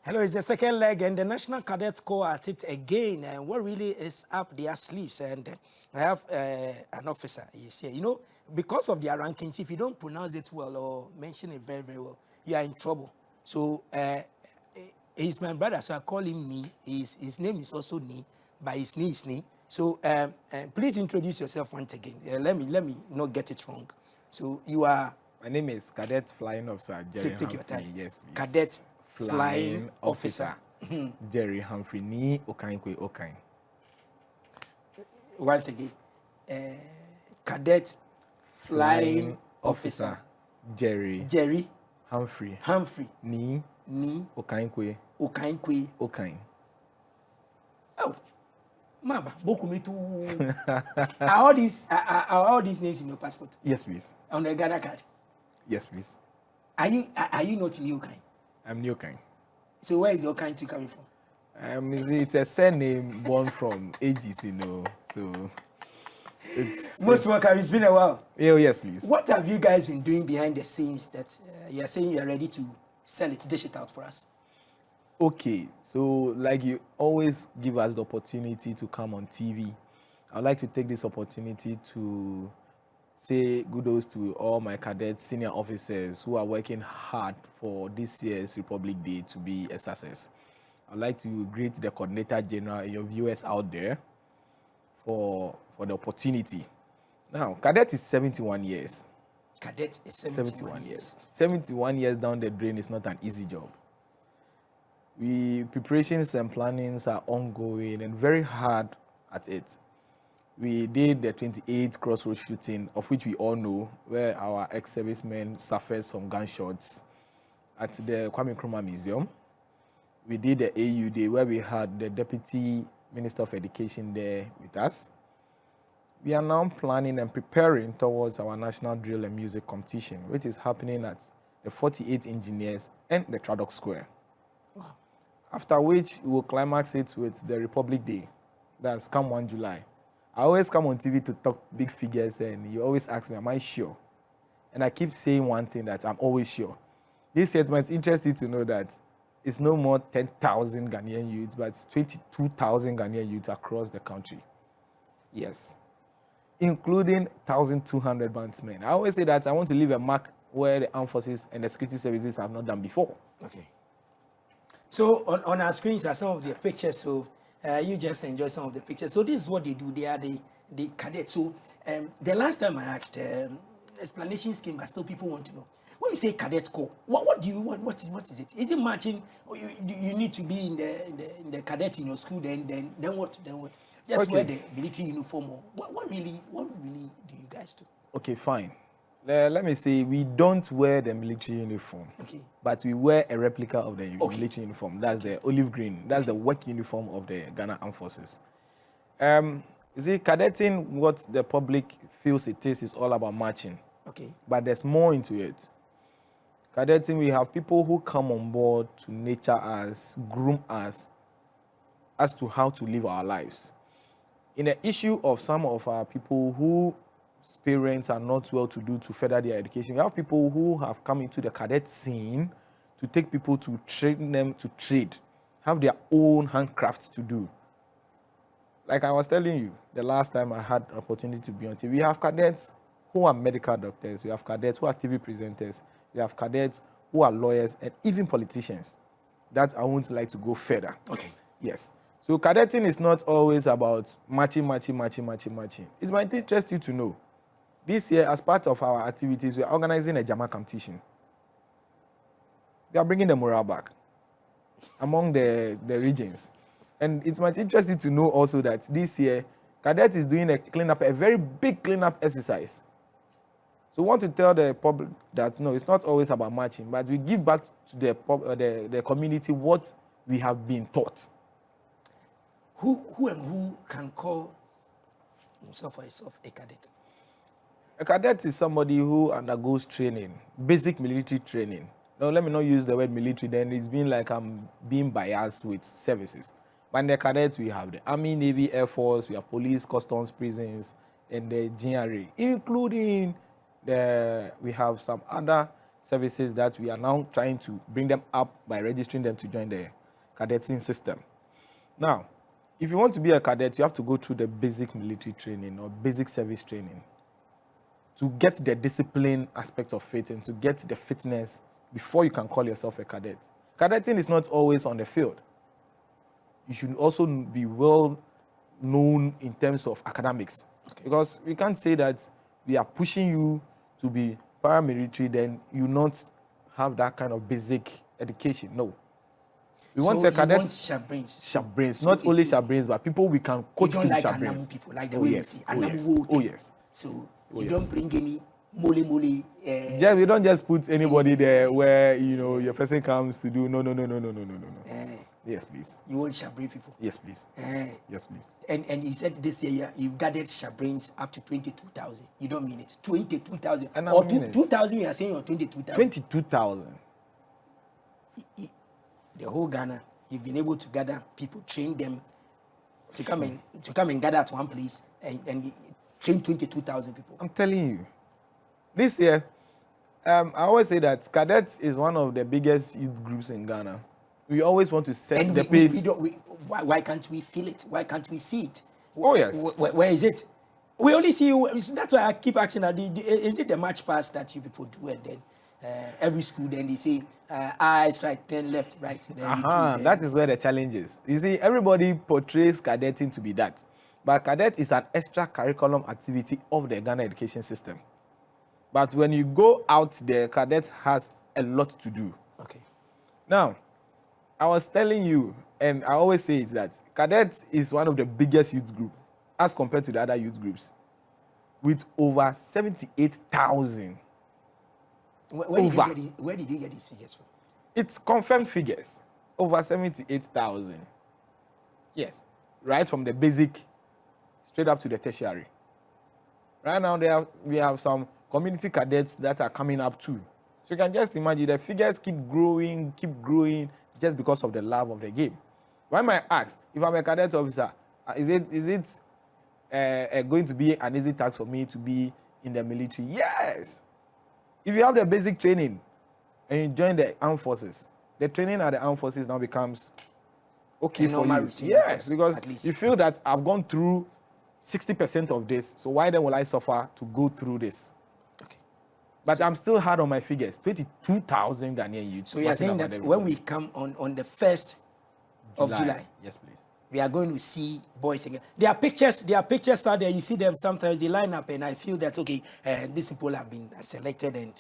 Hello, it's the second leg, and the National Cadet Corps at it again. And what really is up their sleeves? And I have an officer. He's here. You know, because of their rankings, if you don't pronounce it well or mention it very, very well, you are in trouble. So he's my brother, so I call him Nii. His name is also Nii, but his Nii is Nii. So please introduce yourself once again. Let me not get it wrong. So you are. My name is Cadet Flying Officer Jerry. Take your time. Yes, please. Cadet Flying Officer. Jerry Humphry Nii Okai-Kwei Okine. Once again, Cadet Flying Officer Jerry Humphry Nii Okai-Kwei Okine. Oh, Maba, Bokumi too. Are all these names in your passport? Yes, please. On the Ghana card? Yes, please. Are you not Nii Okai? I'm Nii Okine. So where is your kind to coming from? It's a surname born from ages, you know. So most welcome. It's been a while. Oh, yes, please. What have you guys been doing behind the scenes that you're saying you're ready to sell it, dish it out for us? Okay, so like you always give us the opportunity to come on TV. I'd like to take this opportunity to say kudos to all my cadets, senior officers who are working hard for this year's Republic Day to be a success. I'd like to greet the Coordinator General and your viewers out there for the opportunity. Now, cadet is 71 years. Cadet is 71 years. 71 years down the drain is not an easy job. Preparations and plannings are ongoing and very hard at it. We did the 28th crossroad shooting, of which we all know, where our ex-servicemen suffered some gunshots at the Kwame Nkrumah Museum. We did the AU Day, where we had the Deputy Minister of Education there with us. We are now planning and preparing towards our National Drill and Music Competition, which is happening at the 48 Engineers and the Tradox Square. Wow. After which, we will climax it with the Republic Day. That's come 1 July. I always come on TV to talk big figures, and you always ask me, am I sure? And I keep saying one thing, that I'm always sure. This year, it might interest you to know that it's no more 10,000 Ghanaian youths, but it's 22,000 Ghanaian youths across the country. Yes. Including 1,200 bandsmen. I always say that I want to leave a mark where the armed forces and the security services have not done before. Okay. So on our screens are some of the pictures, so you just enjoy some of the pictures. So this is what they do. They are the cadets. So the last time I asked, explanations came, but still people want to know. When you say cadet corps, what do you want? What is it? Is it marching? Or you need to be in the cadet in your school? Then what? Just wear the military uniform. Or what really do you guys do? Okay, fine. Let me say we don't wear the military uniform. Okay. But we wear a replica of the military uniform. That's the olive green. That's the work uniform of the Ghana Armed Forces. You see, cadetting, what the public feels it is all about marching. Okay. But there's more into it. Cadetting, we have people who come on board to nurture us, groom us, as to how to live our lives. In the issue of some of our people who parents are not well to do to further their education, we have people who have come into the cadet scene to take people to train them to trade, have their own handcraft to do. Like I was telling you, the last time I had an opportunity to be on TV, we have cadets who are medical doctors, we have cadets who are TV presenters, we have cadets who are lawyers, and even politicians. That I wouldn't like to go further. Okay. Yes. So cadetting is not always about marching. It might interest you to know. This year, as part of our activities, we are organizing a Jama competition. They are bringing the morale back among the regions. And it might interest you to know also that this year, Cadet is doing a very big cleanup exercise. So we want to tell the public that, no, it's not always about marching, but we give back to the community what we have been taught. Who can call himself or herself a cadet? A cadet is somebody who undergoes training, basic military training. Now, let me not use the word military, then it's been like I'm being biased with services. But in the cadets, we have the Army, Navy, Air Force, we have police, customs, prisons, and the GRA, including we have some other services that we are now trying to bring them up by registering them to join the cadetting system. Now, if you want to be a cadet, you have to go through the basic military training or basic service training to get the discipline aspect of it and to get the fitness before you can call yourself a cadet. Cadetting is not always on the field. You should also be well known in terms of academics. Okay. Because we can't say that we are pushing you to be paramilitary, then you not have that kind of basic education. No. We want a cadet. Sharp brains. Sharp brains. So not only sharp brains, but people we can coach to like sharp brains. People, like the way you see. Oh yes. So you don't bring any mole. Yeah, we don't just put anybody there where your person comes to do no. Yes, please. You want sharp brain people? Yes, please. Yes, please. And you said this year you've gathered sharp brains up to 22,000. You don't mean it? 22,000 or 2,000? You are saying or 22,000? 22,000. The whole Ghana, you've been able to gather people, train them to come and gather at one place and train 22,000 people. I'm telling you, this year, I always say that cadets is one of the biggest youth groups in Ghana. We always want to set the pace. Why can't we feel it? Why can't we see it? Oh yes. Where is it? We only see you. That's why I keep asking. Is it the march pass that you people do, and then every school then they say eyes right, then left, right. Then that is where the challenge is. You see, everybody portrays cadetting to be that, but cadet is an extra curriculum activity of the Ghana education system. But when you go out there, cadet has a lot to do. Okay. Now, I was telling you, and I always say it, that cadet is one of the biggest youth group as compared to the other youth groups, with over 78,000. Where did you get these figures from? It's confirmed figures. Over 78,000. Yes. Right from the basic straight up to the tertiary. Right now we have some community cadets that are coming up too. So you can just imagine the figures keep growing just because of the love of the game. Why might I ask, if I'm a cadet officer, is it going to be an easy task for me to be in the military? Yes. If you have the basic training and you join the armed forces, the training at the armed forces now becomes okay for you. Routine, yes, because you feel that I've gone through 60% of this, so why then will I suffer to go through this? Okay. But I'm still hard on my figures. 22,000 Ghanaian youth. So you're saying that when we come on the 1st of July, yes, please, we are going to see boys again. There are pictures out there. You see them sometimes. They line up, and I feel that okay, these people have been selected, and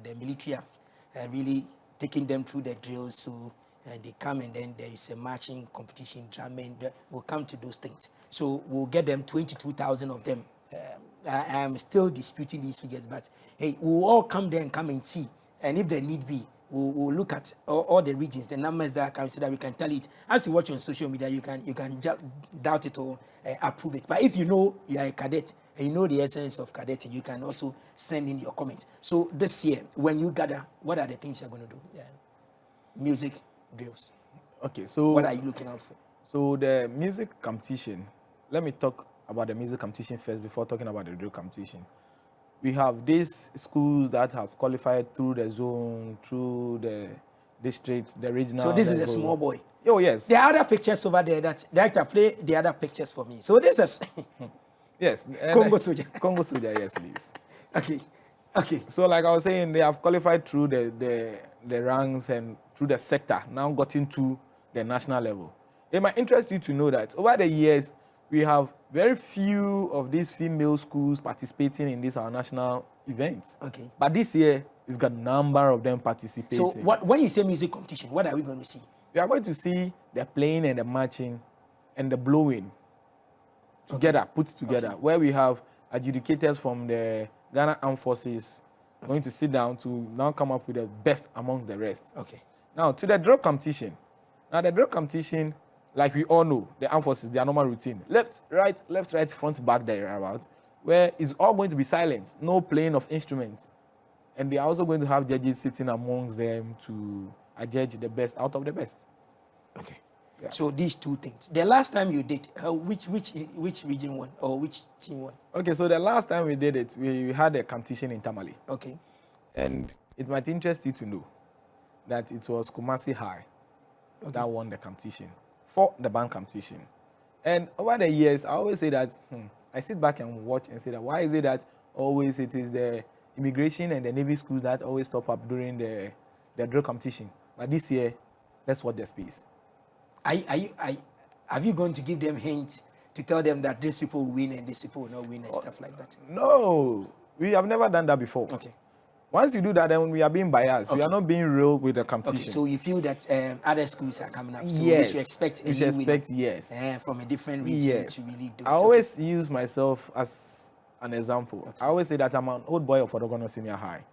the military have really taken them through the drills. So they come, and then there is a marching competition, drumming. We'll come to those things. So we'll get them 22,000 of them. I am still disputing these figures, but hey, we'll all come there and come and see. And if there need be, we'll look at all the regions, the numbers that come so that we can tell it. As you watch on social media, you can doubt it or approve it. But if you know you are a cadet and you know the essence of cadetting, you can also send in your comment. So this year, when you gather, what are the things you're going to do? Music, drills. Okay, so what are you looking out for? So the music competition, let me talk about the music competition first before talking about the drill competition. We have these schools that have qualified through the zone, through the district, the regional. So this is a small boy. Oh yes. There are other pictures over there that director play the other pictures for me. So this is yes. Congo Soldier. Congo Soldier, yes, please. Okay. So like I was saying, they have qualified through the ranks and through the sector, now got into the national level. It might interest you to know that over the years, we have very few of these female schools participating in this our national events. Okay. But this year, we've got a number of them participating. So when you say music competition, what are we going to see? We are going to see the playing and the marching and the blowing together, put together, where we have adjudicators from the Ghana Armed Forces going to sit down to now come up with the best amongst the rest. Okay. Now, to the drill competition. Now, the drill competition, like we all know, the armed forces, their normal routine. Left, right, front, back, thereabout, where it's all going to be silent, no playing of instruments. And they are also going to have judges sitting amongst them to adjudge the best out of the best. Okay. Yeah. So these two things. The last time you did, which region won or which team won? Okay, so the last time we did it, we had a competition in Tamale. Okay. And it might interest you to know that it was Kumasi High that won the competition for the band competition. And over the years, I always say that I sit back and watch and say that why is it that always it is the immigration and the Navy schools that always top up during the drill competition? But this year, let's watch the space. Have you going to give them hints to tell them that these people will win and these people will not win and stuff like that? No, we have never done that before. Okay. Once you do that, then we are being biased. Okay. We are not being real with the competition. Okay, so you feel that other schools are coming up. So yes. we should expect we should expect, yes. From a different region yes. to really do it. I always use myself as an example. Okay. I always say that I'm an old boy of Odogono Senior High.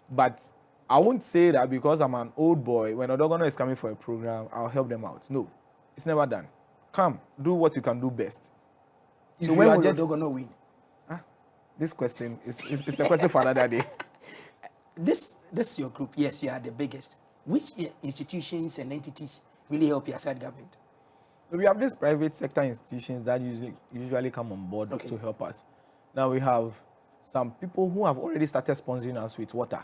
But I won't say that because I'm an old boy, when Odogono is coming for a program, I'll help them out. No, it's never done. Come, do what you can do best. So when will Odogono win? This question is a question for another day. This is your group. Yes, you are the biggest. Which institutions and entities really help your side government? We have these private sector institutions that usually come on board to help us. Now we have some people who have already started sponsoring us with water.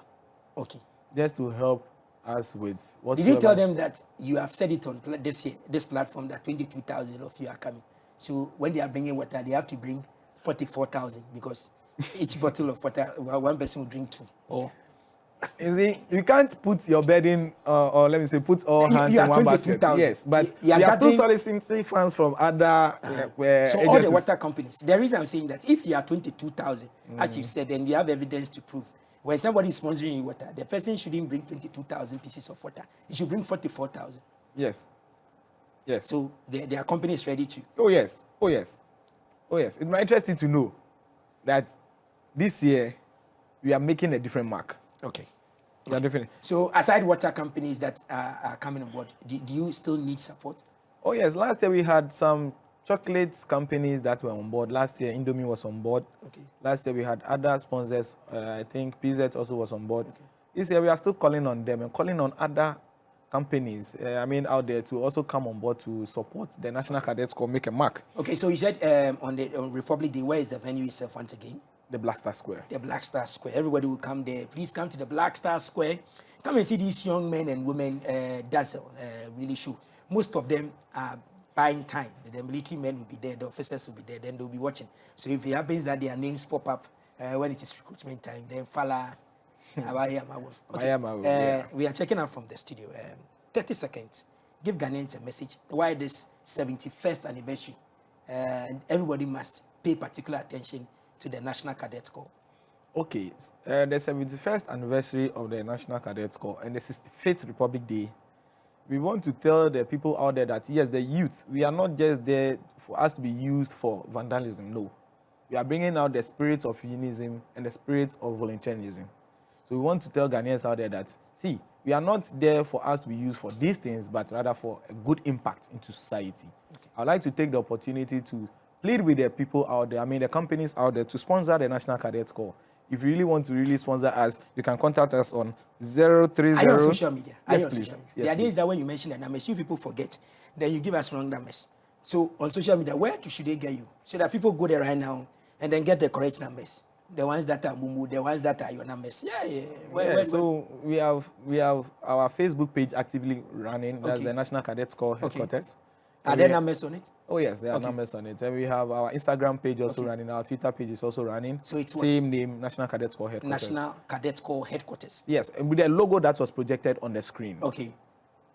Okay. Just to help us with what. Did you tell them that you have said it on this platform that 22,000 of you are coming? So when they are bringing water, they have to bring 44,000 because each bottle of water, one person will drink 2. Oh. You see, you can't put your burden, or let me say, put all hands in one basket. Yes, but you are still soliciting funds from other so agencies. all the water companies. The reason I'm saying that if you are 22,000, as you said, then you have evidence to prove. When somebody is sponsoring you water, the person shouldn't bring 22,000 pieces of water. He should bring 44,000. Yes. Yes. So their company is ready to. Oh yes. Oh yes. Oh yes. It might interest you to know that this year we are making a different mark. Okay. Yeah, definitely. So aside water companies that are coming on board, do you still need support? Oh yes, last year we had some chocolate companies that were on board. Last year Indomie was on board. Okay. Last year we had other sponsors. I think PZ also was on board. Okay. This year we are still calling on them and calling on other companies, out there to also come on board to support the National Cadet Corps, make a mark. Okay, so you said on Republic Day, where is the venue itself once again? The Black Star Square. The Black Star Square. Everybody will come there. Please come to the Black Star Square. Come and see these young men and women dazzle, really show. Most of them are buying time. The military men will be there, the officers will be there, then they'll be watching. So if it happens that their names pop up when it is recruitment time, then Fala, okay. We are checking out from the studio. 30 seconds. Give Ghanaians a message. Why this 71st anniversary? And everybody must pay particular attention to the National Cadet Corps. Okay, the 71st anniversary of the National Cadet Corps and the 65th Republic Day, we want to tell the people out there that, yes, the youth, we are not just there for us to be used for vandalism, no. We are bringing out the spirit of unionism and the spirit of volunteerism. So we want to tell Ghanaians out there that, see, we are not there for us to be used for these things, but rather for a good impact into society. Okay. I'd like to take the opportunity to plead with the people out there, the companies out there, to sponsor the National Cadet Corps. If you really want to really sponsor us, you can contact us on 030. Are you on social media? Yes, please. Social media? The idea is that when you mention the numbers, you people forget. Then you give us wrong numbers. So on social media, where should they get you? So that people go there right now and then get the correct numbers. The ones that are Mumu, the ones that are your numbers. So we have our Facebook page actively running. That's the National Cadet Corps Headquarters. Are there numbers on it? Oh yes, there are numbers on it. And we have our Instagram page also running. Our Twitter page is also running. So it's same name, National Cadet Corps Headquarters. National Cadet Corps Headquarters. Yes, and with the logo that was projected on the screen. Okay.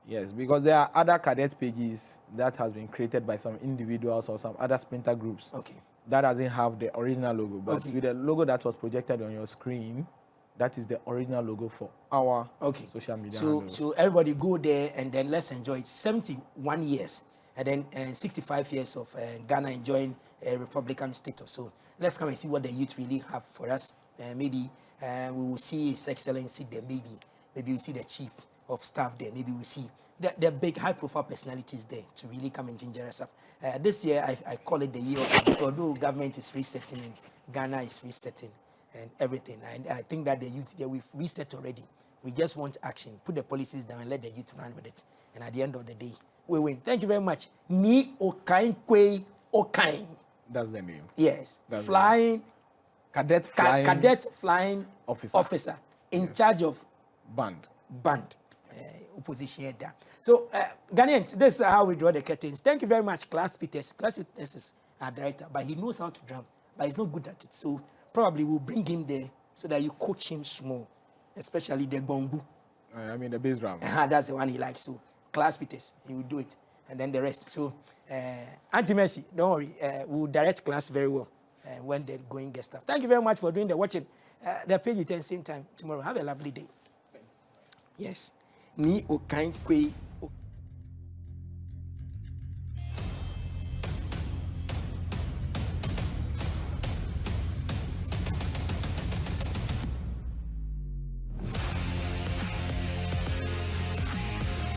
Yes, because there are other cadet pages that has been created by some individuals or some other splinter groups. Okay. That doesn't have the original logo, but with the logo that was projected on your screen, that is the original logo for our social media handles. So everybody go there and then let's enjoy it. 71 years and then 65 years of Ghana enjoying a Republican status. So let's come and see what the youth really have for us. Maybe we will see His Excellency there. Maybe we'll see the Chief of Staff there. Maybe we'll see the big high-profile personalities there to really come and ginger us up. This year, I call it the year of, although government is resetting and Ghana is resetting and everything. And I think that the youth, we've reset already. We just want action. Put the policies down and let the youth run with it. And at the end of the day, we win. Thank you very much. Nii Okai-Kwei Okine. That's the name. Yes. That's Cadet Flying Officer. Officer in charge of Band. Opposition header. So, Ghanaians, this is how we draw the curtains. Thank you very much, Class Peters. Class Peters is our director, but he knows how to drum, but he's not good at it. So, probably we'll bring him there so that you coach him small, especially the gongu. I mean, the bass drum. That's the one he likes. So, Class Peters, he will do it, and then the rest. So, Auntie Mercy, don't worry, we'll direct class very well when they're going guest stuff. Thank you very much for doing the watching. The page will turn same time tomorrow. Have a lovely day. Thanks. Yes. Nii Okai-Kwei